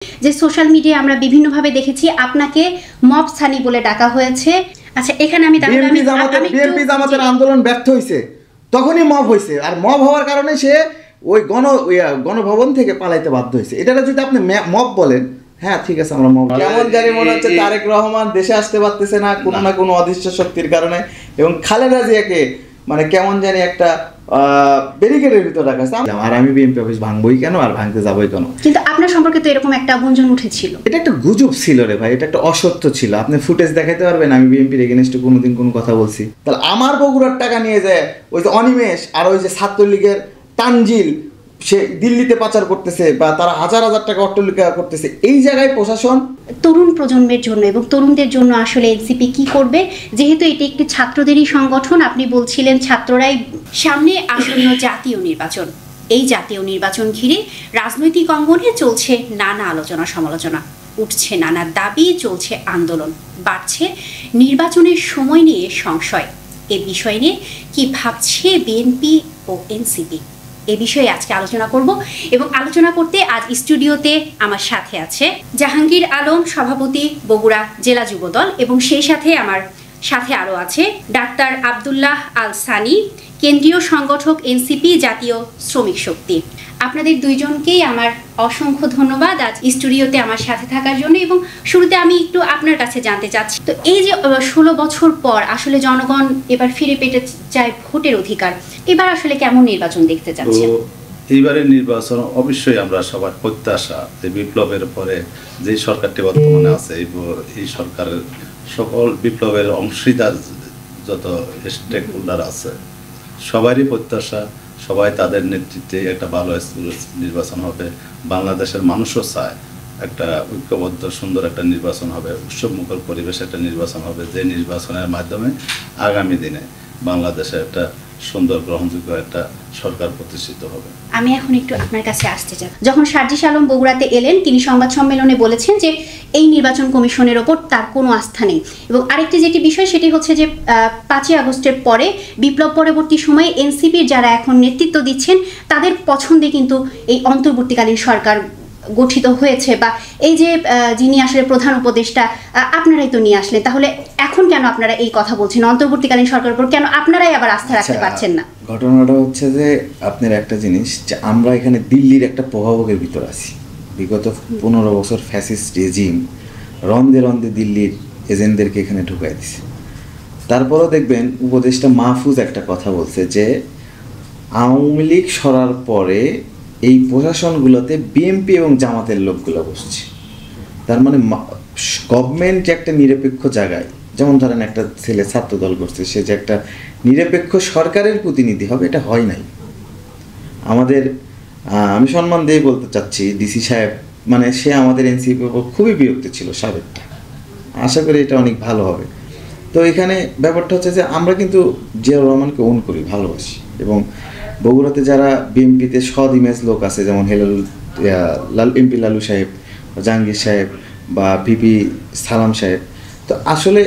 যে সোশ্যাল মিডিয়ায় আমরা বিভিন্নভাবে দেখেছি আপনাকে মব সানি বলে ডাকা হয়েছে। আচ্ছা, এখানে আমি বিএনপি জামাতের আন্দোলন ব্যর্থ হয়েছে, তখনই মব হয়েছে। আর মব হওয়ার কারণে সে ওই গণভবন থেকে পালাইতে বাধ্য হয়েছে। এটা যদি আপনি মব বলেন, হ্যাঁ ঠিক আছে, আমরা মব। কেমন জানি মনে হচ্ছে তারেক রহমান দেশে আসতে পারতেছে না কোনো না কোনো অদৃশ্য শক্তির কারণে, এবং খালেদা জিয়াকে মানে কেমন জানি একটা ব্যারিকেডের ভিতর রাখা আছে। আর আমি বিএনপি অফিস ভাঙবই কেন আর ভাঙতে যাবই কেন? কিন্তু আপনার সম্পর্কে তো এরকম একটা গুঞ্জন উঠেছিল। এটা একটা গুজব ছিল রে ভাই, এটা একটা অসত্য ছিল। আপনি ফুটেজ দেখাতে পারবেন আমি বিএনপির এগেইনস্টে কোনোদিন কোনো কথা বলছি? তাহলে আমার বগুড়ার টাকা নিয়ে যায় ওই যে অনিমেষ আর ওই যে ছাত্রলীগের তানজিল সে দিল্লিতে পাচার করতেছে, বা তারা হাজার হাজার টাকা অট্টালিকা করতেছে। এই জায়গায় প্রশাসন তরুণ প্রজন্মের জন্য এবং তরুণদের জন্য আসলে এনসিপি কি করবে, যেহেতু এটি একটি ছাত্রদেরই সংগঠন, আপনি বলছিলেন ছাত্ররাই। সামনে আসন্ন জাতীয় নির্বাচন, এই জাতীয় নির্বাচন ঘিরে রাজনৈতিক অঙ্গনে চলছে নানা আলোচনা সমালোচনা, উঠছে নানা দাবি, চলছে আন্দোলন, বাড়ছে নির্বাচনের সময় নিয়ে সংশয়। এ বিষয় নিয়ে কি ভাবছে বিএনপি ও এনসিপি, এ বিষয়ে আজকে আলোচনা করব। এবং আলোচনা করতে আজ স্টুডিওতে আমার সাথে আছে জাহাঙ্গীর আলম, সভাপতি বগুড়া জেলা যুবদল, এবং সেই সাথে আমার সাথে আরও আছে ডাক্তার আব্দুল্লাহ আল সানি, কেন্দ্রীয় সংগঠক এনসিপি জাতীয় শ্রমিক শক্তি। আপনাদের দুইজনকেই আমার অসংখ্য ধন্যবাদ আজ স্টুডিওতে আমার সাথে থাকার জন্য। এবং শুরুতে আমি একটু আপনার কাছে জানতে চাচ্ছি, তো এই যে 16 বছর পর আসলে জনগণ এবার ফিরে পেতে চায় ভোটের অধিকার, এবার আসলে কেমন নির্বাচন দেখতে চাচ্ছেন? এইবারের নির্বাচন অবশ্যই আমরা সবার প্রত্যাশা যে বিপ্লবের পরে যে সরকারটি বর্তমানে আছে এই সরকারের সকল বিপ্লবের অংশীদার যত স্টেক হোল্ডার আছে সবারই প্রত্যাশা, সবাই তাদের নেতৃত্বে একটা ভালো নির্বাচন হবে। বাংলাদেশের মানুষও চায় একটা ঐক্যবদ্ধ সুন্দর একটা নির্বাচন হবে, উৎসবমুখর পরিবেশে একটা নির্বাচন হবে, যে নির্বাচনের মাধ্যমে আগামী দিনে বাংলাদেশে একটা সুন্দর গ্রহণযোগ্য একটা সরকার প্রতিষ্ঠিত হবে। আমি এখন একটু আপনার কাছে আসতে চাই। যখন সার্জিস আলম বগুড়াতে এলেন, তিনি সংবাদ সম্মেলনে বলেছেন যে এই নির্বাচন কমিশনের ওপর তার কোনো আস্থা নেই। এবং আরেকটি যেটি বিষয় সেটি হচ্ছে যে 5ই আগস্টের পরে বিপ্লব পরবর্তী সময়ে এনসিপির যারা এখন নেতৃত্ব দিচ্ছেন তাদের পছন্দে কিন্তু এই অন্তর্বর্তীকালীন সরকার গঠিত হয়েছে, বা এই যে যিনি আসলে প্রধান উপদেষ্টা আপনারাই তো নিয়ে আসলেন, তাহলে এখন কেন আপনারা এই কথা বলছেন অন্তর্বর্তীকালীন সরকারের উপর, কেন আপনারাই আবার আস্থা রাখতে পারছেন না? ঘটনাটা হচ্ছে যে আপনার একটা জিনিস, যে আমরা এখানে দিল্লির একটা প্রভাবকের ভিতর আছি। বিগত 15 বছর ফ্যাসিস্ট রেজিম রন্দে রন্দে দিল্লির এজেন্টদেরকে এখানে ঢুকাই দিছে। তারপরও দেখবেন উপদেষ্টা মাহফুজ একটা কথা বলছে যে আওয়ামী লীগ সরার পরে এই প্রশাসনগুলোতে বিএনপি এবং জামাতের লোকগুলো বসছে। তার মানে গভর্নমেন্ট যে একটা নিরপেক্ষ জায়গায়, যেমন ধরেন একটা ছেলে ছাত্র দল করছে, সে যে একটা নিরপেক্ষ সরকারের প্রতিনিধি হবে, এটা হয় নাই আমাদের। আমি সম্মান দিয়ে বলতে চাচ্ছি ডিসি সাহেব, মানে সে আমাদের এনসিপির উপর খুবই বিরক্ত ছিল সাবেকটা। আশা করি এটা অনেক ভালো হবে। তো এখানে ব্যাপারটা হচ্ছে যে আমরা কিন্তু জিয়াউর রহমানকে ওন করি, ভালোবাসি, এবং বগুড়াতে যারা বিএনপিতে সৎ ইমেজ লোক আছে, যেমন এমপি লালু সাহেব, জাহাঙ্গীর সাহেব, বা ভিপি সালাম সাহেব, তো আসলে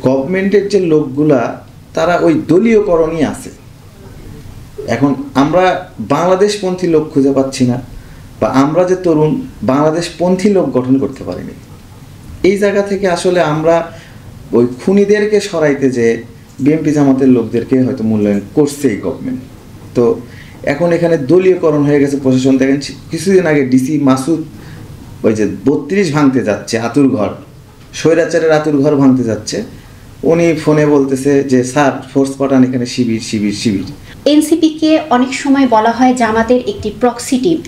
গভর্নমেন্টের যে লোকগুলা তারা ওই দলীয়করণই আছে। এখন আমরা বাংলাদেশপন্থী লোক খুঁজে পাচ্ছি না, বা আমরা যে তরুণ বাংলাদেশপন্থী লোক গঠন করতে পারিনি। এই জায়গা থেকে আসলে আমরা ওই খুনিদেরকে সরাইতে যে বিএনপি জামাতের লোকদেরকে হয়তো মূল্যায়ন করছে এই গভর্নমেন্ট। তো এখন এখানে দলীয়করণ হয়ে গেছে প্রশাসন। দেখেন কিছুদিন আগে ডিসি মাসুদ ওই যে 32 ভাঙতে যাচ্ছে, আতুর ঘর, স্বৈরাচারের আতুর ঘর ভাঙতে যাচ্ছে, উনি ফোনে বলতেছে যে স্যার ফোর্স পাঠান এখানে, শিবির শিবির শিবির। এনসিপিকে অনেক সময় বলা হয় জামাতের একটি প্রক্সি টিম।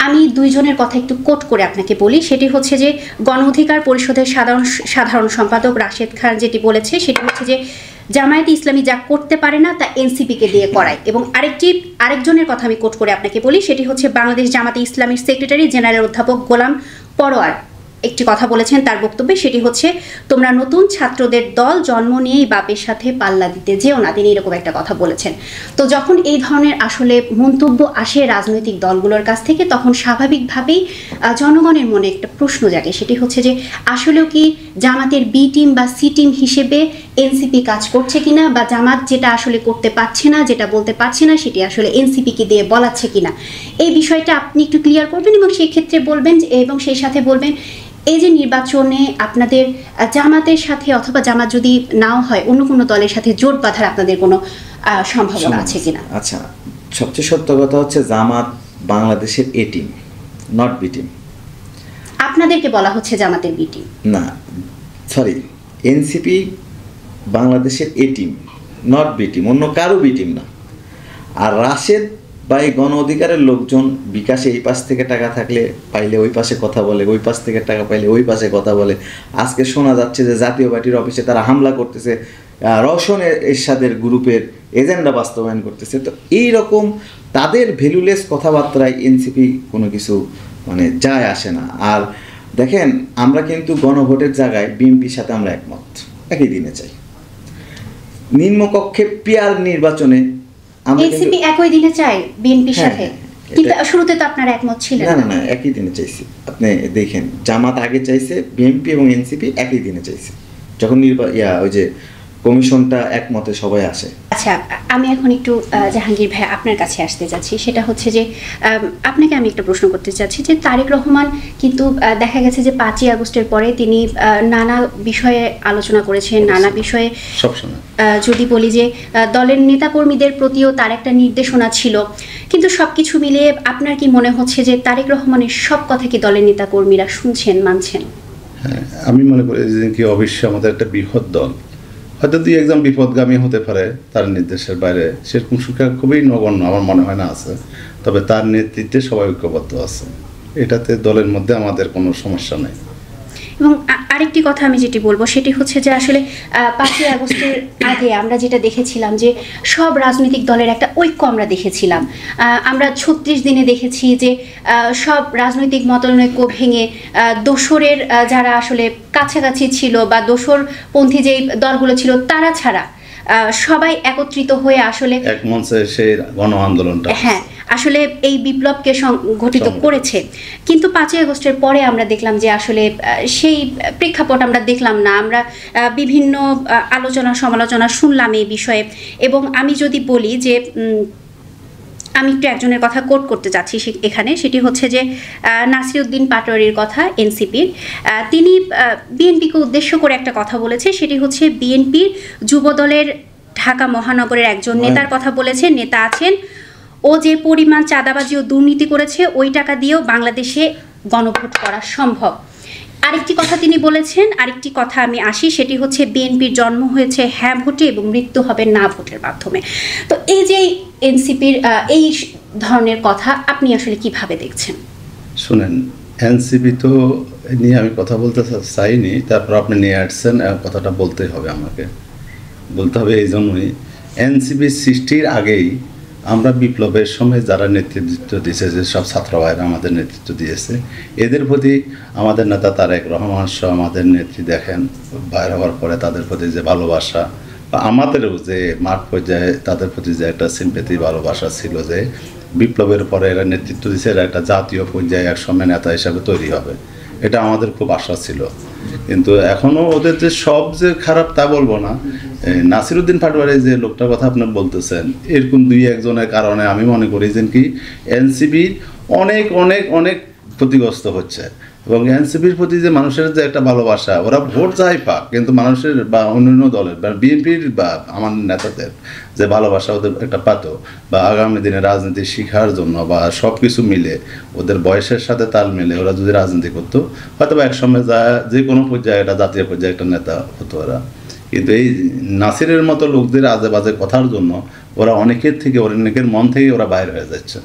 আমি দুইজনের কথা একটু কোট করে আপনাকে বলি, সেটি হচ্ছে যে গণ অধিকার পরিষদের সাধারণ সম্পাদক রাশেদ খান যেটি বলেছে সেটি হচ্ছে যে জামায়াতে ইসলামী যা করতে পারে না তা এনসিপিকে দিয়ে করায়। এবং আরেকজনের কথা আমি কোট করে আপনাকে বলি, সেটি হচ্ছে বাংলাদেশ জামাতে ইসলামীর সেক্রেটারি জেনারেল অধ্যাপক গোলাম পরোয়ার একটি কথা বলেছেন তার বক্তব্যে, সেটি হচ্ছে তোমরা নতুন ছাত্রদের দল জন্ম নিয়েই বাপের সাথে পাল্লা দিতে যেও না, তিনি এরকম একটা কথা বলেছেন। তো যখন এই ধরনের আসলে মন্তব্য আসে রাজনৈতিক দলগুলোর কাছ থেকে, তখন স্বাভাবিকভাবেই জনগণের মনে একটা প্রশ্ন জাগে, সেটি হচ্ছে যে আসলেও কি জামাতের বি টিম বা সি টিম হিসেবে এনসিপি কাজ করছে কিনা, বা জামাত যেটা আসলে করতে পারছে না, যেটা বলতে পারছে না, সেটি আসলে এনসিপিকে দিয়ে বলাচ্ছে কিনা, এই বিষয়টা আপনি একটু ক্লিয়ার করবেন এবং সেই ক্ষেত্রে বলবেন এবং সেই সাথে বলবেন এই যে নির্বাচনে আপনাদের জামাতের সাথে অথবা জামাত যদি নাও হয় অন্য কোনো দলের সাথে জোট বাঁধার আপনাদের কোনো সম্ভাবনা আছে কিনা। আচ্ছা, সবচেয়ে সত্য কথা হচ্ছে জামাত বাংলাদেশের এ টিম, নট বি টিম। আপনাদেরকে বলা হচ্ছে জামাতের বি টিম? না, সরি, এনসিপি বাংলাদেশের এ টিম, নট বি টিম, অন্য কারো বি টিম না। আর রাশেদ বা এই গণ অধিকারের লোকজন বিকাশে এই পাশ থেকে টাকা থাকলে পাইলে ওই পাশে কথা বলে, ওই পাশ থেকে টাকা পাইলে ওই পাশে কথা বলে। আজকে শোনা যাচ্ছে যে জাতীয় পার্টির অফিসে তারা হামলা করতেছে, রওশন এরশাদের গ্রুপের এজেন্ডা বাস্তবায়ন করতেছে। তো এই রকম তাদের ভ্যালুলেস কথাবার্তায় এনসিপি কোনো কিছু মানে যায় আসে না। আর দেখেন, আমরা কিন্তু গণভোটের জায়গায় বিএনপির সাথে আমরা একমত, একই দিনে চাই। নিম্নকক্ষে পিয়ার নির্বাচনে এনসিপি একই দিনে চায় বিএনপির সাথে, কিন্তু শুরুতে তো আপনারা একমত ছিলেন না। না, একই দিনে চাইছি। আপনি দেখেন, জামাত আগে চাইছে, বিএনপি এবং এনসিপি একই দিনে চাইছে যখন ওই যে কমিশনটা একমতে সবাই আসে। আচ্ছা, আমি এখন একটু জাহাঙ্গীর ভাই আপনার কাছে আসতে যাচ্ছি। সেটা হচ্ছে যে আপনাকে আমি একটা প্রশ্ন করতে চাচ্ছি যে তারেক রহমান কিন্তু দেখা গেছে যে 5ই আগস্টের পরে তিনি নানা বিষয়ে আলোচনা করেছেন, নানা বিষয়ে সবসময় যদি বলি যে দলের নেতাকর্মীদের প্রতিও তার একটা নির্দেশনা ছিল, কিন্তু সবকিছু মিলিয়ে আপনার কি মনে হচ্ছে যে তারেক রহমানের সব কথা কি দলের নেতাকর্মীরা শুনছেন, মানছেন? হ্যাঁ, আমি মনে করি যে কি অবশ্যই আমাদের একটা বৃহৎ দল, হয়তো দুই একজন বিপদগামী হতে পারে তার নির্দেশের বাইরে, সেরকম সংখ্যা খুবই নগণ্য আমার মনে হয় না আছে। তবে তার নেতৃত্বে সবাই ঐক্যবদ্ধ আছে, এটাতে দলের মধ্যে আমাদের কোনো সমস্যা নেই। এবং আরেকটি কথা আমি যেটি বলবো সেটি হচ্ছে যে আসলে 5ই আগস্টের আগে আমরা যেটা দেখেছিলাম যে সব রাজনৈতিক দলের একটা ঐক্য আমরা দেখেছিলাম। আমরা 36 দিনে দেখেছি যে সব রাজনৈতিক মতানৈক্য ভেঙে দোসরের যারা আসলে কাছাকাছি ছিল বা দোসরপন্থী যেই দলগুলো ছিল তারা ছাড়া সবাই একত্রিত হয়ে আসলে এক মঞ্চে সেই গণ আন্দোলনটা হ্যাঁ আসলে এই বিপ্লবকে সংগঠিত করেছে। কিন্তু 5ই আগস্টের পরে আমরা দেখলাম যে আসলে সেই প্রেক্ষাপট আমরা দেখলাম না। আমরা বিভিন্ন আলোচনা সমালোচনা শুনলাম এই বিষয়ে। এবং আমি যদি বলি যে আমি একটু একজনের কথা কোট করতে যাচ্ছি এখানে, সেটি হচ্ছে যে নাসিরউদ্দিন পাটোয়ারির কথা, এনসিপির। তিনি বিএনপিকে উদ্দেশ্য করে একটা কথা বলেছে, সেটি হচ্ছে বিএনপির যুবদলের ঢাকা মহানগরের একজন নেতার কথা বলেছে। নেতা আছেন, ও যে পরিমাণ চাঁদাবাজি ও দুর্নীতি করেছে ওই টাকা দিয়েও বাংলাদেশে গণভোট করা সম্ভব। আরেকটি কথা তিনি বলেছেন, আরেকটি কথা আমি আসি, সেটি হচ্ছে বিএনপির জন্ম হয়েছে হ্যাঁ ভোটে এবং মৃত্যু হবে না ভোটের মাধ্যমে। তো এই যে এনসিপির এই ধরনের কথা আপনি আসলে কিভাবে দেখছেন? শুনেন, এনসিপি তো নিয়ে আমি কথা বলতে চাইনি, তারপর আপনি নিয়ে আসছেন, কথাটা বলতেই হবে, আমাকে বলতে হবে। এই জন্যই এনসিপি সৃষ্টির আগেই আমরা বিপ্লবের সময় যারা নেতৃত্ব দিয়েছে, যে সব ছাত্র ভাইরা আমাদের নেতৃত্ব দিয়েছে, এদের প্রতি আমাদের নেতা তারেক রহমান সহ আমাদের নেত্রী দেখেন বাইর হওয়ার পরে তাদের প্রতি যে ভালোবাসা, বা আমাদেরও যে মাঠ পর্যায়ে তাদের প্রতি যে একটা সিম্পেথি ভালোবাসা ছিল, যে বিপ্লবের পরে এরা নেতৃত্ব দিয়েছে, এরা একটা জাতীয় পর্যায়ে একসময় নেতা হিসাবে তৈরি হবে, এটা আমাদের খুব আশা ছিল। কিন্তু এখনও ওদের যে সব যে খারাপ তা বলবো না। নাসিরউদ্দিন পাটোয়ারি যে লোকটার কথা আপনার বলতেছেন, এরকম দুই একজনের কারণে আমি মনে করি যে কি এনসিপি অনেক অনেক অনেক ক্ষতিগ্রস্ত হচ্ছে। এবং এনসিপির প্রতি যে মানুষের যে একটা ভালোবাসা, ওরা ভোট যাই পাক, কিন্তু মানুষের বা অন্যান্য দলের বা বিএনপির বা আমার নেতাদের যে ভালোবাসা ওদের একটা পাত, বা আগামী দিনে রাজনীতি শিখার জন্য বা সব কিছু মিলে ওদের বয়সের সাথে তাল মিলে ওরা যদি রাজনীতি করতো, হয়তো বা একসময় যে কোনো পর্যায়ে একটা জাতীয় পর্যায়ে একটা নেতা হতো ওরা। কিন্তু এই নাসিরের মতো লোকদের আজে বাজে কথার জন্য ওরা অনেকের থেকে, অনেকের মন থেকে ওরা বাইরে হয়ে যাচ্ছে,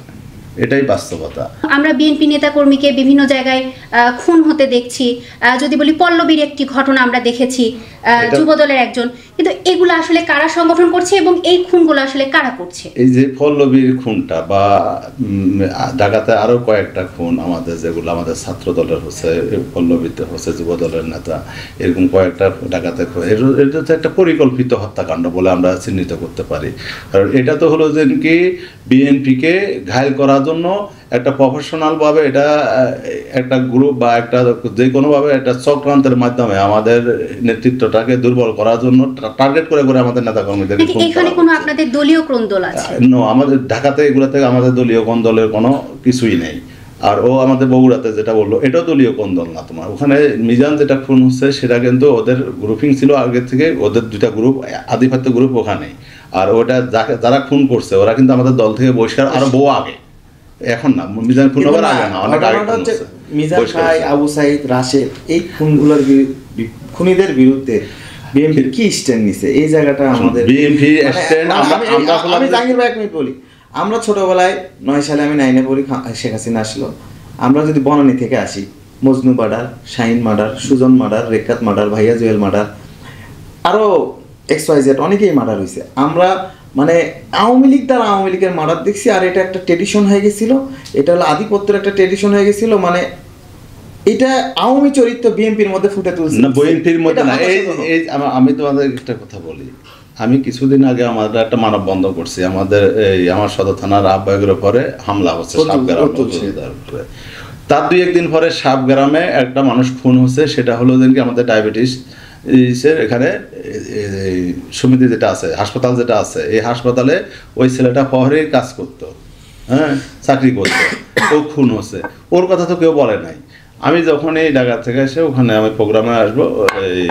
এটাই বাস্তবতা। আমরা বিএনপি নেতাকর্মীকে বিভিন্ন জায়গায় খুন হতে দেখছি। যদি বলি পল্লবীর একটি ঘটনা আমরা দেখেছি, যুবদলের একজন। কিন্তু এগুলো আসলে কারা সংগঠন করছে এবং এই খুনগুলো আসলে কারা করছে? এই যে পল্লবীর খুনটা বা ঢাকাতে আরো কয়েকটা খুন আমাদের, যেগুলো আমাদের ছাত্র দলের হচ্ছে, পল্লবীতে হচ্ছে যুবদলের নেতা, এরকম কয়েকটা ঢাকাতে, এটা তো একটা পরিকল্পিত হত্যাকাণ্ড বলে আমরা চিহ্নিত করতে পারি। কারণ এটা তো হলো যে কি বিএনপিকে ঘায়েল করার জন্য একটা প্রফেশনাল ভাবে এটা একটা গ্রুপ বা একটা যে কোনোভাবে একটা চক্রান্তের মাধ্যমে আমাদের নেতৃত্বটাকে দুর্বল করার জন্য টার্গেট করে করে আমাদের নেতা কর্মীদের এখানে কোনো আপনাদের দলীয় কোন্দল আছে? আমাদের ঢাকাতে এগুলো থেকে আমাদের দলীয় কোন্দলের কোনো কিছুই নেই। আর ও আমাদের বগুড়াতে যেটা বললো এটাও দলীয় কোন্দল না। তোমার ওখানে মিজান যেটা খুন হচ্ছে সেটা কিন্তু ওদের গ্রুপিং ছিল আগে থেকে, ওদের দুটা গ্রুপ, আধিপত্য গ্রুপ ওখানেই। আর ওটা যারা খুন করছে ওরা কিন্তু আমাদের দল থেকে বহিষ্কার আরো বহু আগে, এখন না, মিজান খুন হবার আগে না, অনেক আগে খুন হচ্ছে। মিজান ভাই, আবু সাইদ, রাশেদ, এই খুনগুলোর খুনিদের বিরুদ্ধে বিএনপির কি স্ট্যান্ড নিছে এই জায়গাটা আমাদের বিএনপি স্ট্যান্ড। আমি জাহাঙ্গীর ভাই এক মিনিট বলি, আমরা ছোটবেলায় 9 সালে আমি 9-এ পড়ি, শেখ হাসিনা আসলো। আমরা যদি বনানী থেকে আসি, Majnu murder, Shahin murder, Sujan murder, রেখাত মার্ডার, ভাইয়া জুয়েল মার্ডার, আরো XYZ অনেকেই মার্ডার হয়েছে। আমরা মানে আওয়ামী লীগ দ্বারা আওয়ামী লীগের মার্ডার দেখছি, আর এটা একটা ট্রেডিশন হয়ে গেছিল, এটা হলো আধিপত্যের একটা ট্রেডিশন হয়ে গেছিল। মানে এটা আওয়ামী চরিত্র বিএনপির মধ্যে ফুটে তুলছে না, বিএনপির মধ্যে না। এই আমি তোমাদের একটা কথা বলি, আমি কিছুদিন আগে আমাদের একটা মানববন্ধন করছি, আমাদের এই আমার সদর থানার আহ্বায়কের উপরে হামলা হচ্ছে সাবগ্রামে। তার 2-1 দিন পরে সাবগ্রামে একটা মানুষ খুন হচ্ছে, সেটা হলো যেন আমাদের ডায়াবেটিস এখানে সমিতি যেটা আছে, হাসপাতাল যেটা আছে, এই হাসপাতালে ওই ছেলেটা প্রহরীর কাজ করতো, হ্যাঁ, চাকরি করতো, ও খুন হচ্ছে। ওর কথা তো কেউ বলে নাই। আমি যখন এই ঢাকা থেকে এসে ওখানে আমি প্রোগ্রামে আসবো, এই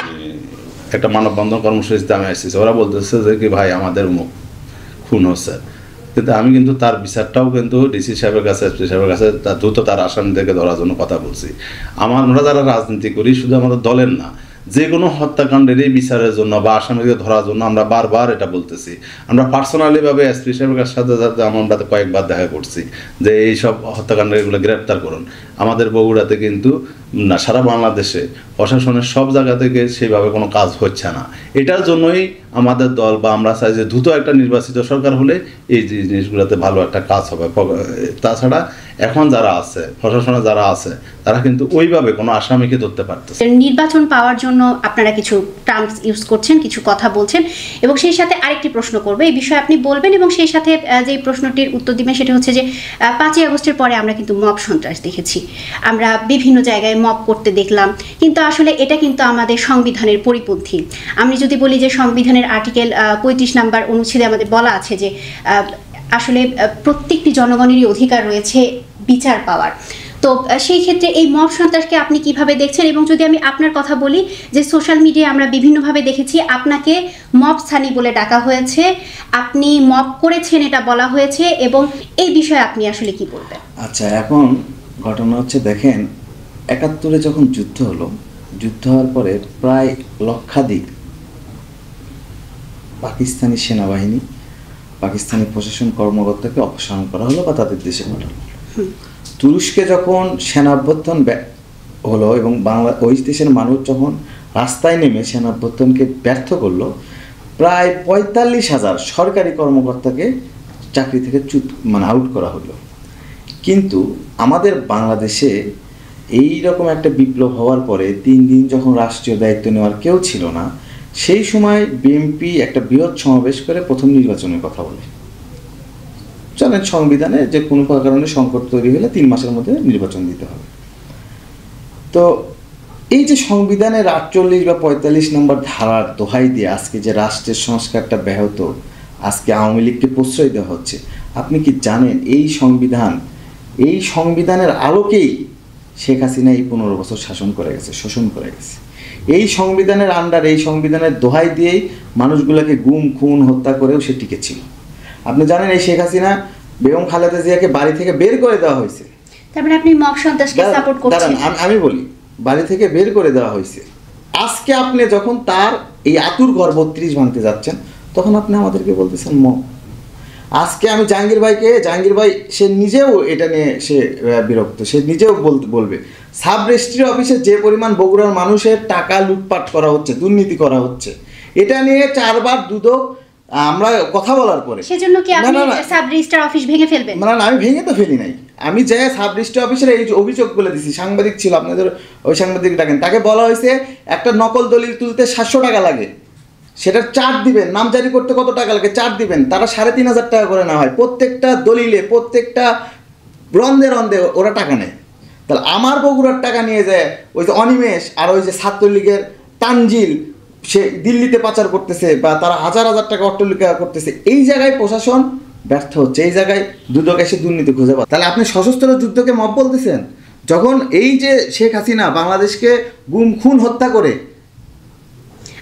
একটা মানববন্ধন কর্মসূচিতে আমি আসছি, ওরা বলতেছে যে কি ভাই আমাদের মুখ খুন হচ্ছে, কিন্তু আমি কিন্তু তার বিচারটাও কিন্তু ডিসি সাহেবের কাছে, এসপি সাহেবের কাছে তার দ্রুত তার আসামিদেরকে ধরার জন্য কথা বলছি। আমরা যারা রাজনীতি করি শুধু আমাদের দলের না, যে কোনো হত্যাকাণ্ডের এই বিচারের জন্য বা আসামিকে ধরার জন্য আমরা বারবার এটা বলতেছি। আমরা পার্সোনালিভাবে এসপি সাহেবের সাথে আমরা কয়েকবার দেখা করছি যে এইসব হত্যাকাণ্ডের এগুলো গ্রেপ্তার করুন। আমাদের বগুড়াতে কিন্তু না, সারা বাংলাদেশে প্রশাসনের সব জায়গা থেকে সেইভাবে কোনো কাজ হচ্ছে না। এটার জন্যই আমাদের দল বা আমরা চাই যে দ্রুত একটা নির্বাচিত সরকার হলে এই জিনিসগুলোতে ভালো একটা কাজ হবে। তাছাড়া এখন যারা আছে, প্রশাসনে যারা আছে, তারা কিন্তু ওইভাবে কোনো আসামিকে ধরতে পারতেছে। নির্বাচন পাওয়ার জন্য আপনারা কিছু টার্মস ইউজ করছেন, কিছু কথা বলছেন, এবং সেই সাথে আরেকটি প্রশ্ন করবে, এই বিষয়ে আপনি বলবেন, এবং সেই সাথে যে প্রশ্নটির উত্তর দিবেন সেটা হচ্ছে যে 5ই আগস্টের পরে আমরা কিন্তু মব সন্ত্রাস দেখেছি, আমরা বিভিন্ন জায়গায় মব করতে দেখলাম, কিন্তু আসলে এটা কিন্তু আমাদের সংবিধানের পরিপন্থী। আমি যদি বলি যে সংবিধানের আর্টিকেল 35 নম্বর অনুচ্ছেদে আমাদের বলা আছে যে আসলে প্রত্যেকটি জনগণেরই অধিকার রয়েছে বিচার পাওয়ার। তো সেই ক্ষেত্রে এই মব সন্ত্রাসকে আপনি কিভাবে দেখছেন? এবং যদি আমি আপনার কথা বলি যে সোশ্যাল মিডিয়ায় আমরা বিভিন্নভাবে দেখেছি আপনাকে মব সানি বলে ডাকা হয়েছে, আপনি মব করেছেন এটা বলা হয়েছে, এবং এই বিষয়ে আপনি আসলে কি বলবেন? আচ্ছা, এখন ঘটনা হচ্ছে, দেখেন 71-এ যখন যুদ্ধ হলো, যুদ্ধ হওয়ার পরে প্রায় লক্ষাধিক পাকিস্তানি সেনাবাহিনী, পাকিস্তানি প্রশাসন কর্মকর্তাকে অপসারণ করা হলো বা তাদের দেশে পাঠানো। তুরস্কে যখন সেনা অভ্যুত্থান হলো এবং ওই দেশের মানুষ যখন রাস্তায় নেমে সেনা অভ্যুত্থানকে ব্যর্থ করলো, প্রায় 45,000 সরকারি কর্মকর্তাকে চাকরি থেকে আউট করা হলো। কিন্তু আমাদের বাংলাদেশে এই রকম একটা বিপ্লব হওয়ার পরে 3 দিন যখন রাষ্ট্রীয় দায়িত্ব নেওয়ার কেউ ছিল না, সেই সময় বিএনপি একটা বৃহৎ সমাবেশ করে প্রথম নির্বাচনের কথা বলে। জানেন সংবিধানে যে কোনো কারণে সংকট তৈরি হলে 3 মাসের মধ্যে নির্বাচন দিতে হবে। তো এই যে সংবিধানের 48 বা 45 নম্বর ধারার দোহাই দিয়ে আজকে যে রাষ্ট্রের সংস্কারটা ব্যাহত, আজকে আওয়ামী লীগকে প্রশ্রয় দেওয়া হচ্ছে। আপনি কি জানেন এই সংবিধানের আলোকেই শেখ হাসিনা এই 15 বছর শাসন করে গেছে, শোষণ করে গেছে। এই সংবিধানের আন্ডার, এই সংবিধানের দোহাই দিয়েই মানুষগুলোকে গুম খুন হত্যা করেও সে টিকে ছিল। আপনি জানেন এই শেখ হাসিনা বেগম খালেদা জিয়াকে বাড়ি থেকে বের করে দেওয়া হয়েছে। তারপরে আপনি মব সন্ত্রাসকে সাপোর্ট করছেন? আমি বলি, বাড়ি থেকে বের করে দেওয়া হয়েছে। আজকে আপনি যখন তার এই আতুর ঘর 32 ভাঙতে যাচ্ছেন, তখন আপনি আমাদেরকে বলতেছেন মব। আজকে আমি জাহাঙ্গীর ভাই সে নিজেও এটা নিয়ে সে বিরক্ত, সে নিজেও বলবে সাব রেজিস্ট্রি অফিসে যে পরিমাণ বগুড়ার মানুষের টাকা লুটপাট করা হচ্ছে, দুর্নীতি করা হচ্ছে, এটা নিয়ে 4 বার দুদক আমরা কথা বলার পরে সেজন্য কি আপনি সাব রেজিস্ট্রার অফিস ভেঙে ফেলবেন? না, আমি ভেঙে তো ফেলি নাই। আমি যে সাব রেজিস্ট্রি অফিসের এই অভিযোগ বলে দিছি, সাংবাদিক ছিল, আপনাদের ওই সাংবাদিক ডাকেন, তাকে বলা হয়েছে একটা নকল দলিল তুলতে 700 টাকা লাগে, সেটার চার্জ দিবেন, নাম জারি করতে কত টাকা লাগে চার্জ দিবেন, তারা 3,500 টাকা করে নেওয়া হয়। প্রত্যেকটা দলিলে, প্রত্যেকটা রন্দে রন্দে ওরা টাকা নেয়। তাহলে আমার বগুড়ার টাকা নিয়ে যায় ওই যে অনিমেষ আর ওই যে ছাত্রলীগের তানজিল, সে দিল্লিতে পাচার করতেছে বা তারা হাজার হাজার টাকা অট্টালিকা করতেছে। এই জায়গায় প্রশাসন ব্যর্থ হচ্ছে, এই জায়গায় দুদক এসে দুর্নীতি খুঁজে পায়। তাহলে আপনি সশস্ত্র যুদ্ধকে মব বলতেছেন, যখন এই যে শেখ হাসিনা বাংলাদেশকে গুম খুন হত্যা করে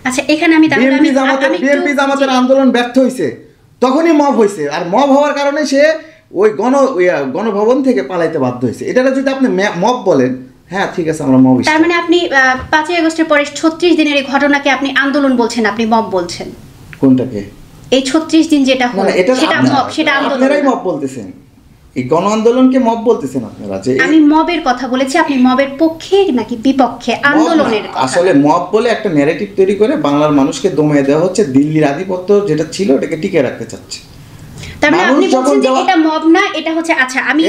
আচ্ছা এখানে আমি বিএনপি জামাতের আন্দোলন ব্যর্থ হয়েছে, তখনই মব হয়েছে। আর মব হওয়ার কারণে সে ওই গণভবন থেকে পালাইতে বাধ্য হয়েছে। এটা যদি আপনি মব বলেন, হ্যাঁ ঠিক আছে আমরা মব। তার মানে আপনি 5ই আগস্টের পরে 36 দিনের এই ঘটনাকে আপনি আন্দোলন বলছেন, আপনি মব বলছেন? কোনটাকে? এই 36 দিন যেটা হলো সেটা মব, সেটা আন্দোলন। আপনারাই মব বলতেছেন, এই গণ আন্দোলনকে মব বলতেছেন আপনারা। যে আমি মবের কথা বলেছি, আপনি মবের পক্ষে নাকি বিপক্ষে আন্দোলনের কথা? আসলে মব বলে একটা ন্যারেটিভ তৈরি করে বাংলার মানুষকে দমিয়ে দেওয়া হচ্ছে, দিল্লির আধিপত্য যেটা ছিল ওটাকে টিকে রাখতে চাচ্ছে। তার মানে আপনি বলছেন যে এটা মব না, এটা হচ্ছে, আচ্ছা আমি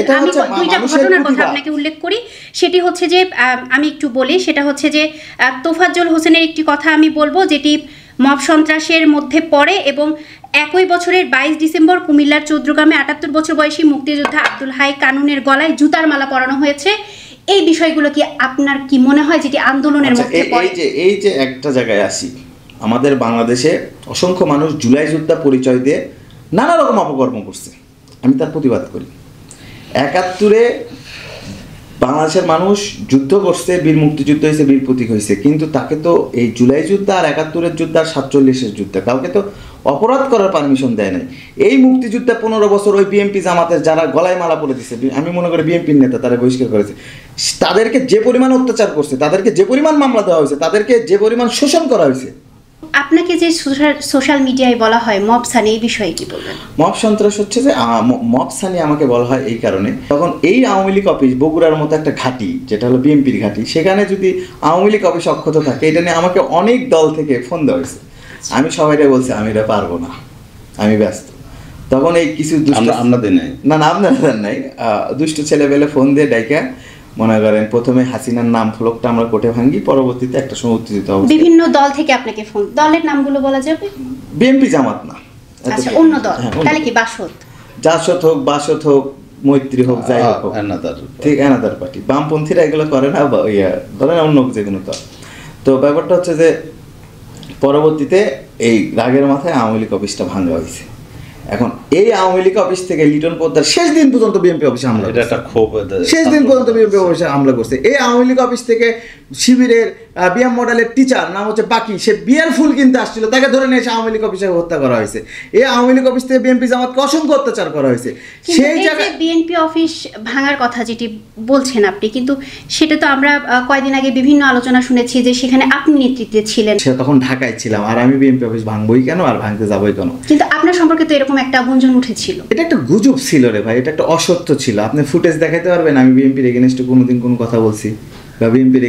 দুইটা ঘটনার কথা আপনাকে উল্লেখ করি। সেটি হচ্ছে যে আমি একটু বলি, সেটা হচ্ছে যে তোফাজ্জল হোসেনের একটি কথা আমি বলবো যেটি মব সন্ত্রাসের মধ্যে পড়ে এবং একই বছরের 22 ডিসেম্বর কুমিল্লার চৌদ্রগ্রামে 78 বছর বয়সী মুক্তিযোদ্ধা আব্দুল হাই কানুনের গলায় জুতার মালা পরানো হয়েছে। এই বিষয়গুলো কি আপনার কি মনে হয় যেটি আন্দোলনের মধ্যে পড়ে? এই যে একটা জায়গায় আসি, আমাদের বাংলাদেশে অসংখ্য মানুষ জুলাই যোদ্ধা পরিচয় দিয়ে নানা রকম অপকর্ম করছে, আমি তার প্রতিবাদ করি। 71-এ বাংলাদেশের মানুষ যুদ্ধ করছে, বীর মুক্তিযুদ্ধ হয়েছে, বীর প্রতীক হয়েছে, কিন্তু তাকে তো এই জুলাই যুদ্ধ আর 71-এর যুদ্ধ আর 47-এর যুদ্ধ কাউকে তো অপরাধ করার পারমিশন দেয় নাই। এই মুক্তিযুদ্ধে 15 বছর ওই বিএনপি জামাতের যারা গলায় মালা পরে দিচ্ছে, আমি মনে করি বিএনপির নেতা, তারা বহিষ্কার করেছে, তাদেরকে যে পরিমাণ অত্যাচার করছে, তাদেরকে যে পরিমাণ মামলা দেওয়া হয়েছে, তাদেরকে যে পরিমাণ শোষণ করা হয়েছে। আপনাকে যে সোশ্যাল মিডিয়ায় বলা হয় মব সানি, এই বিষয়ে কি বলবেন? মব সন্ত্রাস হচ্ছে যে মব সানি আমাকে বলা হয় এই কারণে, তখন এই আওয়ামী লীগ অফিস বগুড়ার মতো একটা ঘাঁটি, যেটা হলো বিএনপির ঘাঁটি, সেখানে যদি আওয়ামী লীগ অফিস অক্ষত থাকে, এটা নিয়ে আমাকে অনেক দল থেকে ফোন দেওয়া হয়েছে। আমি সবাইকে বলছি আমি এটা পারবো না, আমি ব্যস্ত। তখন এই কিছু আপনাদের নাই, না আপনাদের নাই, দুষ্ট ছেলেবেলে ফোন দিয়ে ডাইকা, মনে করেন প্রথমে হাসিনার নাম ফলকটা আমরা কোটে ভাঙ্গি, পরবর্তীতে একটা সময় উত্তেজিত হবে। বিভিন্ন দল থেকে আপনাকে ফোন, দলের নামগুলো বলা যাবে? বিএনপি জামাত না, আচ্ছা অন্য দল, তাহলে কি বাসদ? জাসদ হোক, বাসদ হোক, মৈত্রী হোক, যাই হোক, ঠিক এনাদার পার্টি, বামপন্থীরা এগুলো করে না, ধরেন অন্য যে কোনো দল। তো ব্যাপারটা হচ্ছে যে পরবর্তীতে এই রাগের মাথায় আওয়ামী লীগ অফিসটা ভাঙা হয়েছে। এখন এই আওয়ামী লীগ অফিস থেকে লিটন পোদ্দার শেষ দিন পর্যন্ত বিএনপি অফিসে হামলা করছে, শেষ দিন পর্যন্ত বিএনপি অফিসে হামলা করছে। এই আওয়ামী লীগ অফিস থেকে শিবিরের বিএম মডেলের টিচার নাম হচ্ছে বাকি, সে বিয়ের ফুল কিনতে আসছিল, তাকে ধরে নিয়ে এসে আওয়ামী লীগ অফিসে হত্যা করা হয়েছে। এই আওয়ামী লীগ অফিস থেকে বিএনপি জামাতকে অসংখ্য অত্যাচার করা হয়েছে। সেই জায়গায় বিএনপি অফিস ভাঙার কথা যেটি বলছেন আপনি, কিন্তু সেটা তো আমরা কয়েকদিন আগে বিভিন্ন আলোচনা শুনেছি যে সেখানে আপনি নেতৃত্বে ছিলেন। সে তখন ঢাকায় ছিলাম, আর আমি বিএনপি অফিস ভাঙবই কেন আর ভাঙতে যাবই কেন? কিন্তু আপনার সম্পর্কে তো এরকম একটা গুঞ্জন উঠেছিল। এটা একটা গুজব ছিল রে ভাই, এটা একটা অসত্য ছিল। আপনি ফুটেজ দেখাতে পারবেন আমি বিএনপির এগেনস্টে কোনোদিন কোনো কথা বলছি বা বিএনপির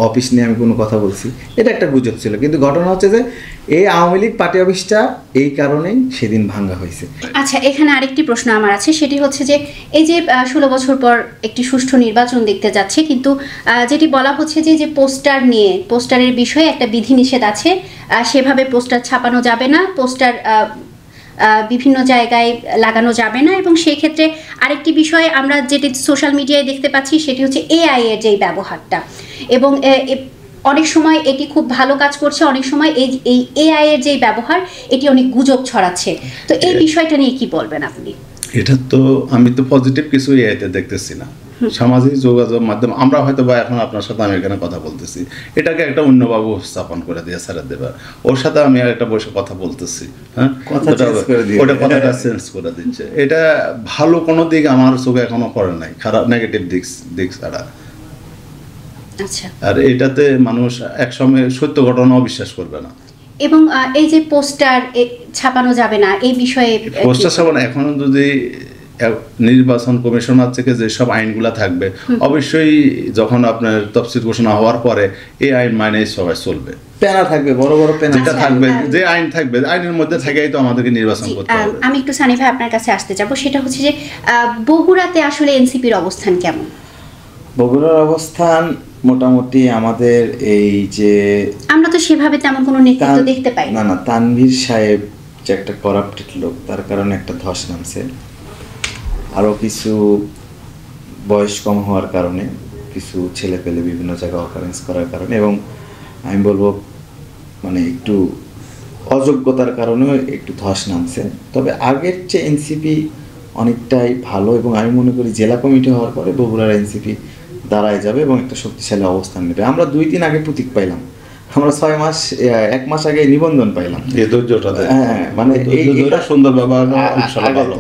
অফিস নিয়ে আমি কোনো কথা বলছি? এটা একটা গুজব ছিল। কিন্তু ঘটনা হচ্ছে যে এই আওয়ামী লীগ পার্টি অফিসটা এই কারণেই সেদিন ভাঙা হয়েছে। আচ্ছা এখানে আরেকটি প্রশ্ন আমার আছে, সেটি হচ্ছে যে এই যে 16 বছর পর একটি সুষ্ঠু নির্বাচন দেখতে যাচ্ছে, কিন্তু যেটি বলা হচ্ছে যে পোস্টার নিয়ে, পোস্টারের বিষয়ে একটা বিধিনিষেধ আছে, সেভাবে পোস্টার ছাপানো যাবে না, পোস্টার বিভিন্ন জায়গায় লাগানো যাবে না, এবং সেই ক্ষেত্রে আরেকটি বিষয় আমরা যেটি সোশ্যাল মিডিয়ায় দেখতে পাচ্ছি সেটি হচ্ছে এআই এর যেই ব্যবহারটা, এবং অনেক সময় এটি খুব ভালো কাজ করছে, অনেক সময় এই এআই এর যেই ব্যবহার এটি অনেক গুজব ছড়াচ্ছে। তো এই বিষয়টা নিয়ে কি বলবেন আপনি? এটা তো আমি তো পজিটিভ কিছু এআইতে দেখতেছি না। সামাজিক যোগাযোগ মাধ্যম, আমরা হয়তো বা এখন আপনার সাথে আমি এখানে কথা বলতেছি, এটাকে একটা অন্যভাবে উপস্থাপন করে দিয়ে ছেড়ে দেবে, ওর সাথে আমি আর একটা বসে কথা বলতেছি, হ্যাঁ ওটা কথাটা চেঞ্জ করে দিচ্ছে। এটা ভালো কোনো দিক আমার চোখে এখনো পড়ে নাই, খারাপ নেগেটিভ দিক ছাড়া। আর এটাতে মানুষ একসময় সত্য ঘটনা অবিশ্বাস করবে না। এবং এই যে পোস্টার ছাপানো যাবে না, এই বিষয়ে পোস্টার ছাপানো এখন যদি নির্বাচন কমিশনার থেকে যেসব আইনগুলা থাকবে, অবশ্যই যখন আপনার তফসিল ঘোষণা হওয়ার পরে এই আইন মানে সবাই চলবে, প্যানা থাকবে, বড় বড় প্যানা যেটা থাকবে, যে আইন থাকবে আইনের মধ্যে থেকেই তো আমাদেরকে নির্বাচন করতে হবে। আমি একটু সানি ভাই আপনার কাছে আসতে যাব, সেটা হচ্ছে যে বগুড়াতে আসলে এনসিপির অবস্থান কেমন? বগুড়ার অবস্থান মোটামুটি আমাদের এই যে আমরা তো সেভাবে তেমন কোনো নেতৃত্ব দেখতে পাই না। তানভীর সাহেব যে একটা করাপ্টেড লোক, তার কারণে একটা ধস নামছে। আরও কিছু বয়স কম হওয়ার কারণে, কিছু ছেলে পেলে বিভিন্ন জায়গায় অকারেন্স করার কারণে, এবং আমি বলবো মানে একটু অযোগ্যতার কারণেও একটু ধস নামছে। তবে আগের চেয়ে এনসিপি অনেকটাই ভালো, এবং আমি মনে করি জেলা কমিটি হওয়ার পরে বগুড়ার এনসিপি দাঁড়ায় যাবে এবং একটা শক্তিশালী অবস্থান নেবে। আমরা 2 দিন আগে প্রতীক পাইলাম, আমরা 1 মাস আগে নিবন্ধন পাইলাম। হ্যাঁ, মানে এইটা সুন্দর ব্যবহার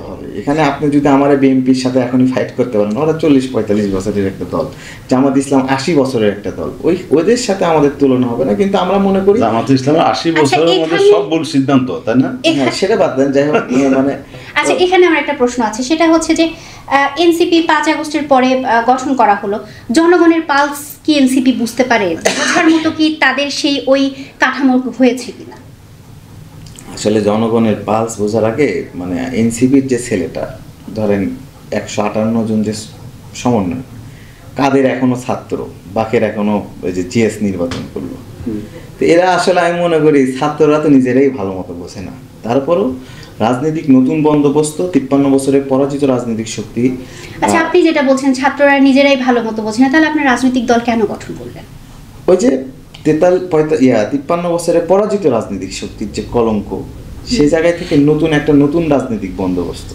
হবে। এখানে আপনি যদি আমার বিএনপির সাথে এখনই ফাইট করতে পারেন, ওরা 40-45 বছরের একটা দল, জামাত ইসলাম 80 বছরের একটা দল, ওদের সাথে আমাদের তুলনা হবে না। কিন্তু আমরা মনে করি জামাত ইসলাম 80 বছরের মধ্যে সব ভুল সিদ্ধান্ত, তাই না? হ্যাঁ, সেটা বাদ দেন, যাই হোক মানে আচ্ছা, এখানে আমার একটা প্রশ্ন আছে, সেটা হচ্ছে যে এনসিপি 5 আগস্টের পরে গঠন করা হলো, জনগণের পালস কি এনসিপি বুঝতে পারে? বোঝার মতো কি তাদের সেই ওই কাঠামো হয়েছে কিনা? আসলে জনগণের পালস বোঝার আগে মানে এনসিপির যে ছেলেটা ধরেন 158 জন যে সমন্বয়, কাদের এখনো ছাত্র, বাকের এখনো ওই যে জিএস নির্বাচন করলো, তো এরা আসলে আমি মনে করি ছাত্ররা তো নিজেরাই ভালো মতো বোঝে না। তারপরও রাজনৈতিক নতুন বন্দোবস্ত, 53 বছরের পরাজিত রাজনৈতিক শক্তি। আচ্ছা, আপনি যেটা বলছেন ছাত্ররা নিজেরাই ভালো মতো বোঝে না, তাহলে আপনার রাজনৈতিক দল কেন গঠন করলেন? ওই যে 53 বছরের পরাজিত রাজনৈতিক শক্তির যে কলঙ্ক, সেই জায়গায় থেকে নতুন রাজনৈতিক বন্দোবস্ত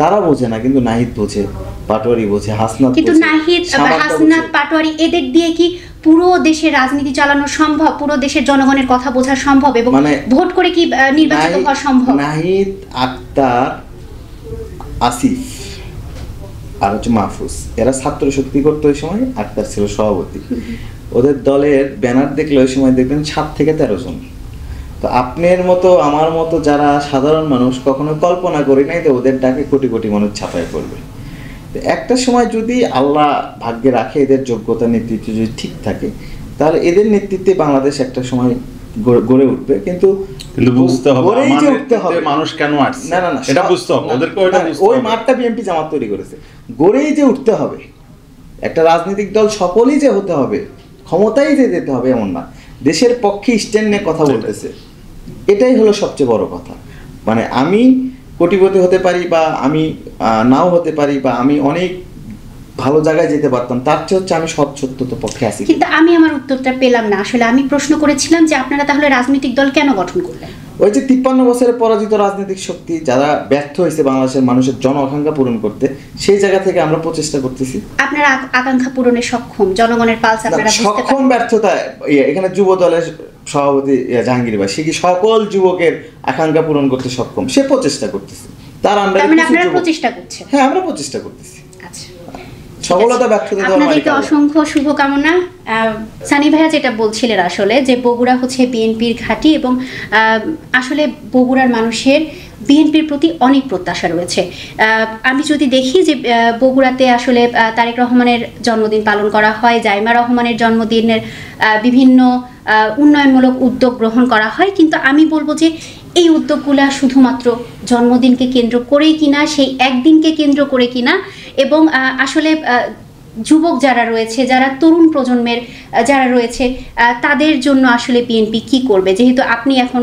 তারা বোঝে না, কিন্তু নাহিদ বোঝে, পাটোয়ারি বোঝে, হাসনাত বোঝে। কিন্তু নাহিদ, হাসনাত, পাটোয়ারি এদের দিয়ে কি পুরো দেশের রাজনীতি চালানো সম্ভব? পুরো দেশের জনগণের কথা বোঝা সম্ভব এবং ভোট করে কি নির্বাচিত হওয়া সম্ভব? নাহিদ, আক্তার, আসিফ আর হচ্ছে মাহফুজ, এরা ছাত্র শক্তি করতো ওই সময়। আক্তার ছিল সভাপতি। ওদের দলের ব্যানার দেখলে ওই সময় দেখবেন 7 থেকে 13 জন। তো আপনার মতো আমার মতো যারা সাধারণ মানুষ কখনো কল্পনা করি নাই যে ওদের ডাকে কোটি কোটি মানুষ ছাপায় পড়বে। তো একটা সময় যদি আল্লাহ ভাগ্যে রাখে, এদের যোগ্যতা নেতৃত্ব যদি ঠিক থাকে, তাহলে এদের নেতৃত্বে বাংলাদেশ একটা সময় গড়ে উঠবে। কিন্তু বুঝতে হবে মানুষ কেন আসছে, না, এটা বুঝতে হবে ওদেরকে। ওই মাঠটা বিএনপি জামাত তৈরি করেছে, গড়েই যে উঠতে হবে। একটা রাজনৈতিক দল সফলই যে হতে হবে, ক্ষমতায় যে যেতে হবে এমন না, দেশের পক্ষে স্ট্যান্ড নিয়ে কথা বলতেছে, এটাই হলো সবচেয়ে বড় কথা। মানে আমি কোটিপতি হতে পারি বা আমি নাও হতে পারি, বা আমি অনেক ভালো জায়গায় যেতে পারতাম, তার চেয়ে হচ্ছে আমি সত্যত পক্ষে আছি। কিন্তু আমি আমার উত্তরটা পেলাম না। আসলে আমি প্রশ্ন করেছিলাম যে আপনারা তাহলে রাজনৈতিক দল কেন গঠন করলেন? ওই যে 53 বছরের পরাজিত রাজনৈতিক শক্তি যারা ব্যর্থ হয়েছে বাংলাদেশের মানুষের জন আকাঙ্ক্ষা পূরণ করতে, সেই জায়গা থেকে আমরা প্রচেষ্টা করতেছি। আপনারা আকাঙ্ক্ষা পূরণে সক্ষম, জনগণের পালস আপনারা বুঝতে পারেন। সক্ষম ব্যর্থতা এখানে যুব দলের সভাপতি জাহাঙ্গীর ভাই, সে কি সকল যুবকের আকাঙ্ক্ষা পূরণ করতে সক্ষম? সে প্রচেষ্টা করতেছে। তার আমরা আপনারা প্রচেষ্টা করছেন? হ্যাঁ, আমরা প্রচেষ্টা করতেছি। আচ্ছা, সফলতা ব্যর্থতা আপনাদেরকে অসংখ্য শুভকামনা। সানি ভাইয়া যেটা বলছিলেন আসলে যে বগুড়া হচ্ছে বিএনপির ঘাঁটি, এবং আসলে বগুড়ার মানুষের বিএনপির প্রতি অনেক প্রত্যাশা রয়েছে। আমি যদি দেখি যে বগুড়াতে আসলে তারেক রহমানের জন্মদিন পালন করা হয়, জাইমা রহমানের জন্মদিনের বিভিন্ন উন্নয়নমূলক উদ্যোগ গ্রহণ করা হয়, কিন্তু আমি বলবো যে এই উদ্যোগগুলা শুধুমাত্র জন্মদিনকে কেন্দ্র করেই কিনা, সেই একদিনকে কেন্দ্র করে কিনা, এবং আসলে যুবক যারা রয়েছে, যারা তরুণ প্রজন্মের যারা রয়েছে, তাদের জন্য আসলে বিএনপি কি করবে, যেহেতু আপনি এখন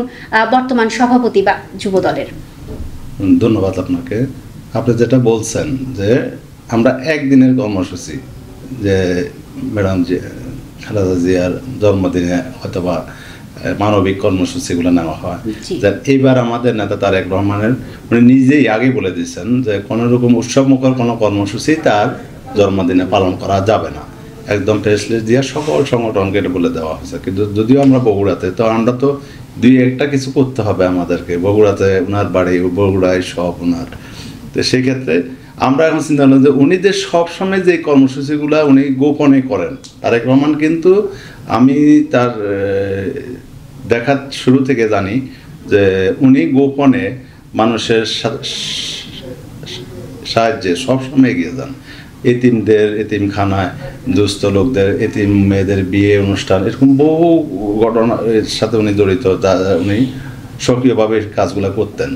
বর্তমান সভাপতি বা যুব দলের। ধন্যবাদ আপনাকে। আপনি যেটা বলছেন যে আমরা একদিনের কর্মসূচি, যে ম্যাডাম যে খালেদা জিয়ার জন্মদিনে অথবা মানবিক কর্মসূচিগুলো নেওয়া হয়, যে এইবার আমাদের নেতা তারেক রহমানের উনি নিজেই আগে বলে দিয়েছেন যে কোনো রকম উৎসবমুখর কোনো কর্মসূচি তার জন্মদিনে পালন করা যাবে না। একদম প্রেস লিস্ট দিয়ে সকল সংগঠনকে এটা বলে দেওয়া হয়েছে। কিন্তু যদিও আমরা বগুড়াতে, তো আমরা তো দুই একটা কিছু করতে হবে আমাদেরকে। বগুড়াতে ওনার বাড়ি, বগুড়ায় সব ওনার। তো সেই ক্ষেত্রে আমরা এখন চিন্তা করলাম যে উনি যে সবসময় যে কর্মসূচিগুলো উনি গোপনে করেন, তারেক রহমান কিন্তু আমি তার দেখার শুরু থেকে জানি যে উনি গোপনে মানুষের সাহায্যে সবসময় এগিয়ে যান। এতিমদের এতিমখানায়, দুস্থ লোকদের, এতিম মেয়েদের বিয়ে অনুষ্ঠান, এরকম বহু ঘটনার সাথে উনি জড়িত, উনি সক্রিয়ভাবে কাজগুলো করতেন।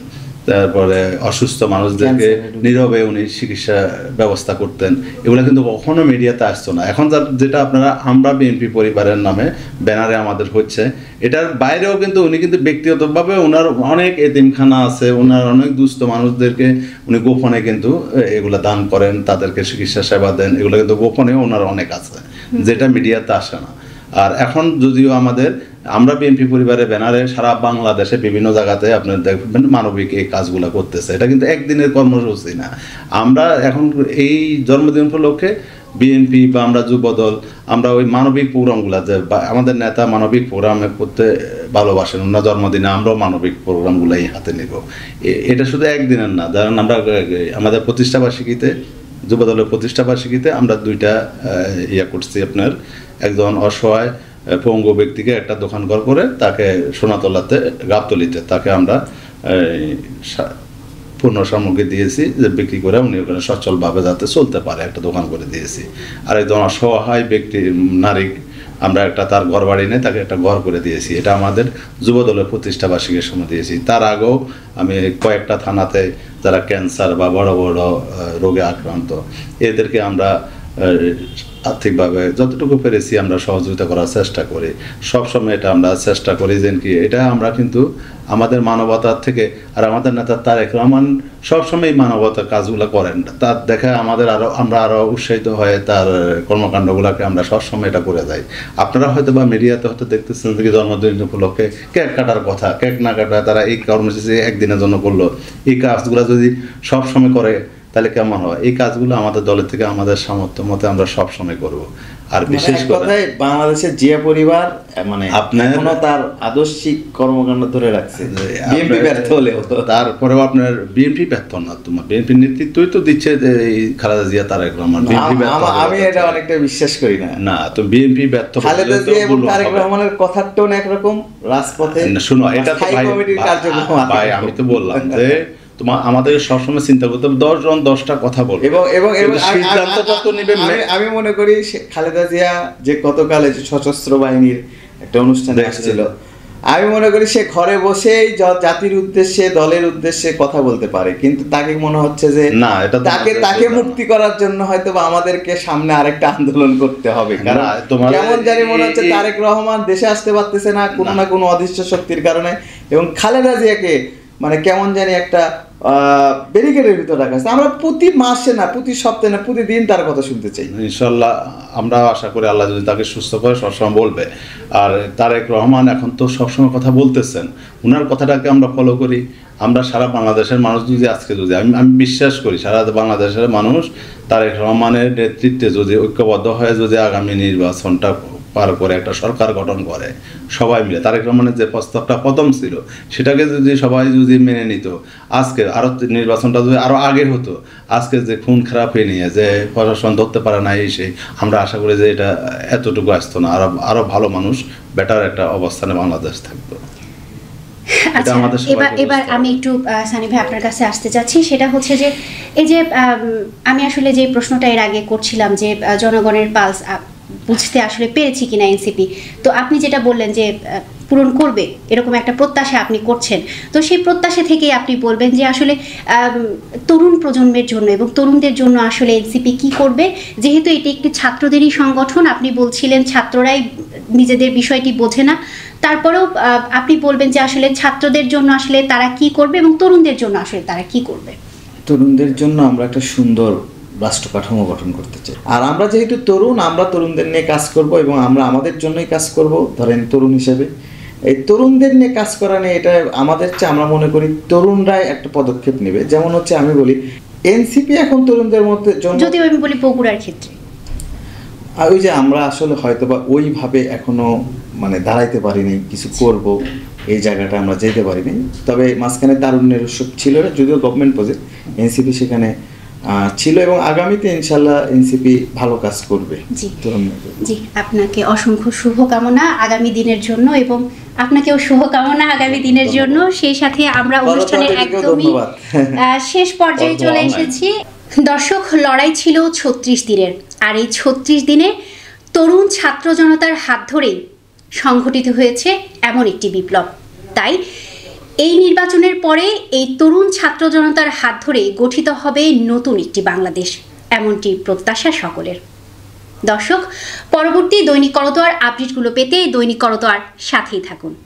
তারপরে অসুস্থ মানুষদেরকে নীরবে উনি চিকিৎসা ব্যবস্থা করতেন, এগুলো কিন্তু কখনো মিডিয়াতে আসতো না। এখন যেটা আপনারা আমরা বিএনপি পরিবারের নামে ব্যানারে আমাদের হচ্ছে, এটার বাইরেও কিন্তু উনি কিন্তু ব্যক্তিগতভাবে ওনার অনেক এতিমখানা আছে, ওনার অনেক দুস্থ মানুষদেরকে উনি গোপনে কিন্তু এগুলো দান করেন, তাদেরকে চিকিৎসা সেবা দেন, এগুলো কিন্তু গোপনে ওনার অনেক আছে, যেটা মিডিয়াতে আসে না। আর এখন যদিও আমরা বিএনপি পরিবারের ব্যানারে সারা বাংলাদেশে বিভিন্ন জায়গাতে আপনার দেখবেন মানবিক এই কাজগুলো করতেছে, এটা কিন্তু একদিনের কর্মসূচি না। আমরা এখন এই জন্মদিন উপলক্ষে বিএনপি বা আমরা যুবদল আমরা ওই মানবিক প্রোগ্রামগুলো, যে আমাদের নেতা মানবিক প্রোগ্রাম করতে ভালোবাসেন, ওনার জন্মদিনে আমরাও মানবিক প্রোগ্রামগুলোই হাতে নেব। এটা শুধু একদিনের না, ধরেন আমরা আমাদের প্রতিষ্ঠাবার্ষিকীতে, যুবদলের প্রতিষ্ঠাবার্ষিকীতে আমরা 2টা করছি। আপনার একজন অসহায় পঙ্গু ব্যক্তিকে একটা দোকান ঘর করে তাকে সোনাতলাতে গাবতলিতে তাকে আমরা পণ্য সামগ্রী দিয়েছি, যে বিক্রি করে উনি ওখানে সচ্ছলভাবে যাতে চলতে পারে একটা দোকান করে দিয়েছি। আর একজন অসহায় ব্যক্তি নারী আমরা তার ঘর বাড়ি নেই, তাকে একটা ঘর করে দিয়েছি। এটা আমাদের যুবদলের প্রতিষ্ঠাবার্ষিকীর সময় দিয়েছি। তার আগেও আমি কয়েকটা থানাতে যারা ক্যান্সার বা বড় বড় রোগে আক্রান্ত, এদেরকে আমরা আর্থিকভাবে যতটুকু পেরেছি আমরা সহযোগিতা করার চেষ্টা করি। সবসময় এটা আমরা চেষ্টা করি যে কি এটা আমরা কিন্তু আমাদের মানবতার থেকে, আর আমাদের নেতা তারেক রহমান সবসময় মানবতার কাজগুলো করেন, তার দেখে আমরা আরও উৎসাহিত হয়ে তার কর্মকাণ্ডগুলোকে আমরা সবসময় এটা করে যাই। আপনারা হয়তো বা মিডিয়াতে হয়তো দেখতেছেন যে জন্মদিন উপলক্ষে কেক কাটার কথা, কেক না কাটা তারা এই কর্মসূচি একদিনের জন্য করলো। এই কাজগুলো যদি সবসময় করে তাহলে কেমন হয়? এই কাজগুলো আমাদের দলের থেকে আমাদের সামর্থ্য মতে আমরা সবসময় করব। আর বিশেষ করে বাংলাদেশের জিয়া পরিবার এখনো তার আদর্শিক কর্মকাণ্ড ধরে রাখছে, বিএনপি ব্যর্থ হলেও। তারপরেও আপনার বিএনপি ব্যর্থ না, তোমার বিএনপির নেতৃত্বই তো দিচ্ছে এই খালেদা জিয়া, তারেক রহমান। আমি এটা অনেকটা বিশ্বাস করি না। না, তো বিএনপি ব্যর্থ, খালেদা জিয়া এবং তারেক রহমানের কথার টোন একরকম, রাজপথে শুনো এটা তো ভাই আমি তো বললাম যে আমাদের সবসময় চিন্তা করতে হবে 10 জন 10টা কথা বলবে এবং আমি মনে করি খালেদা জিয়া যে গতকালে সশস্ত্র বাহিনীর একটা অনুষ্ঠানে আসছিল, আমি মনে করি সে ঘরে বসেই জাতির উদ্দেশ্যে দলের উদ্দেশ্যে কথা বলতে পারে, কিন্তু তাকে মনে হচ্ছে যে না, এটা তাকে মুক্তি করার জন্য হয়তো আমাদেরকে সামনে আরেকটা আন্দোলন করতে হবে। কারণ কেমন জানি মনে হচ্ছে তারেক রহমান দেশে আসতে পারতেছে না কোনো না কোনো অদৃশ্য শক্তির কারণে, এবং খালেদা জিয়াকে কেমন জানি একটা ব্যারিকেডের ভিতর রাখা আছে। আমরা প্রতি মাসে না, প্রতি সপ্তাহে না, প্রতিদিন তার কথা শুনতে চাই। ইনশাল্লাহ আমরা আশা করি আল্লাহ যদি তাকে সুস্থ করে সবসময় বলবে। আর তারেক রহমান এখন তো সবসময় কথা বলতেছেন, ওনার কথাটাকে আমরা ফলো করি। আমরা সারা বাংলাদেশের মানুষ যদি আমি বিশ্বাস করি সারা বাংলাদেশের মানুষ তারেক রহমানের নেতৃত্বে যদি ঐক্যবদ্ধ হয়ে যদি আগামী নির্বাচনটা পার করে একটা সরকার গঠন করে সবাই মিলে, তারেক রহমানের যে প্রস্তাবটা প্রথম ছিল সেটাকে যদি সবাই যদি মেনে নিত, আজকে আরও নির্বাচনটা যদি আরও আগে হতো, আজকে যে খুন খারাপ হয়ে নিয়ে যে প্রশাসন ধরতে পারে না সেই, আমরা আশা করি যে এটা এতটুকু আসতো না, আরও ভালো মানুষ বেটার একটা অবস্থানে বাংলাদেশ থাকতো। আচ্ছা, এবার আমি একটু সানি ভাই আপনার কাছে আসতে চাচ্ছি। সেটা হচ্ছে যে এই যে আমি আসলে যে প্রশ্নটা এর আগে করছিলাম যে জনগণের পালস বুঝতে আসলে পেরেছি কিনা এনসিপি, তো আপনি যেটা বললেন যে পূরণ করবে এরকম একটা প্রত্যাশা আপনি করছেন, তো সেই প্রত্যাশা থেকে আপনি বলবেন যে আসলে তরুণ প্রজন্মের জন্য এবং তরুণদের জন্য আসলে এনসিপি কি করবে, যেহেতু এটি একটি ছাত্রদেরই সংগঠন, আপনি বলছিলেন ছাত্ররাই নিজেদের বিষয়টি বোঝে না, তারপরেও আপনি বলবেন যে আসলে ছাত্রদের জন্য আসলে তারা কি করবে এবং তরুণদের জন্য আসলে তারা কি করবে। তরুণদের জন্য আমরা একটা সুন্দর রাষ্ট্র কাঠামো গঠন করতে চাই। আর আমরা যেহেতু তরুণ, আমরা তরুণদের নিয়ে কাজ করব এবং আমরা আমাদের জন্যই কাজ করব। ধরেন তরুণ হিসেবে এই তরুণদের নিয়ে কাজ করা নিয়ে এটা আমাদের চেয়ে আমরা মনে করি তরুণরাই একটা পদক্ষেপ নেবে। যেমন হচ্ছে আমি বলি এনসিপি এখন তরুণদের মধ্যে, যদি আমি বলি বগুড়ার ক্ষেত্রে, আর ওই যে আমরা আসলে হয়তোবা ওইভাবে এখনো দাঁড়াইতে পারিনি, কিছু করব এই জায়গাটা আমরা যেতে পারিনি। তবে মাঝখানে তারুণ্যের উৎসব ছিল, যদিও গভর্নমেন্ট প্রজেক্ট, এনসিপি সেখানে ছিল এবং আগামীতে ইনশাল্লাহ এনসিপি ভালো কাজ করবে। জি, আপনাকে অসংখ্য শুভকামনা আগামী দিনের জন্য এবং আপনাকেও শুভকামনা আগামী দিনের জন্য। সেই সাথে আমরা অনুষ্ঠানের একদমই শেষ পর্যায়ে চলে এসেছি। দর্শক, লড়াই ছিল 36 দিনের, আর এই 36 দিনে তরুণ ছাত্র জনতার হাত ধরেই সংঘটিত হয়েছে এমন একটি বিপ্লব। তাই এই নির্বাচনের পরে এই তরুণ ছাত্র জনতার হাত ধরে গঠিত হবে নতুন একটি বাংলাদেশ, এমনটি প্রত্যাশা সকলের। দর্শক, পরবর্তী দৈনিক করতোয়ার আপডেটগুলো পেতে দৈনিক করতোয়ার সাথেই থাকুন।